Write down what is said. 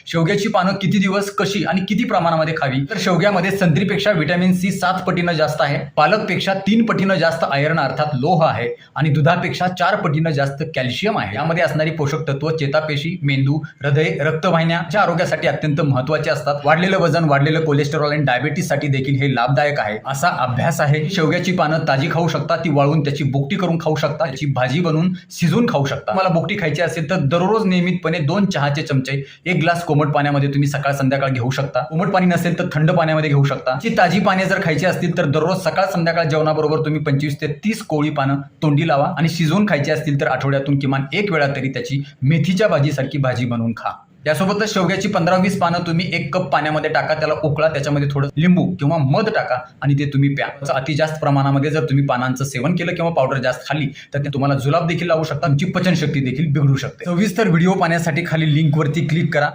शेवग्याची पानं किती दिवस, कशी आणि किती प्रमाणामध्ये खावी? तर शेवग्यामध्ये संत्रीपेक्षा व्हिटॅमिन सी 7 पटीनं जास्त आहे, पालकपेक्षा 3 पटीनं जास्त आयर्न अर्थात लोह आहे आणि दुधापेक्षा 4 पटीनं जास्त कॅल्शियम आहे. यामध्ये असणारी पोषक तत्व चेतापेशी, मेंदू, हृदय, रक्तवाहिन्याच्या आरोग्यासाठी अत्यंत महत्त्वाचे असतात. वाढलेलं वजन, वाढलेलं कोलेस्टेरॉल आणि डायबिटीससाठी देखील हे लाभदायक आहे असा अभ्यास आहे. शेवग्याची पानं ताजी खाऊ शकता, ती वाळवून त्याची भुकटी करून खाऊ शकता, त्याची भाजी बनवून शिजवून खाऊ शकता. मला भुकटी खायची असेल तर दररोज नियमितपणे 2 चहाचे चमचे 1 ग्लास कोमट पाण्यामध्ये तुम्ही सकाळ संध्याकाळ घेऊ शकता. कोमट पाणी नसेल तर थंड पाण्यामध्ये घेऊ शकता. ची ताजी पाने जर खायची असतील तर दररोज सकाळ संध्याकाळ जेवणाबरोबर तुम्ही 25 ते 30 कोवळी पानं तोंडी लावा आणि शिजवून खायची असतील तर आठवड्यातून किमान 1 वेळा तरी त्याची मेथीच्या भाजीसारखी भाजी बनवून खा. यासोबतच शेवग्याची 15-20 पानं तुम्ही 1 कप पाण्यामध्ये टाका, त्याला उकळा, त्याच्यामध्ये थोडं लिंबू किंवा मध टाका आणि ते तुम्ही प्या. अति जास्त प्रमाणामध्ये जर तुम्ही पानांचं सेवन केलं किंवा पावडर जास्त खाल्ली तर ते तुम्हाला जुलाब देखील लावू शकतात, तुमची पचनशक्ती देखील बिघडू शकते. सविस्तर व्हिडिओ पाहण्यासाठी खाली लिंकवरती क्लिक करा.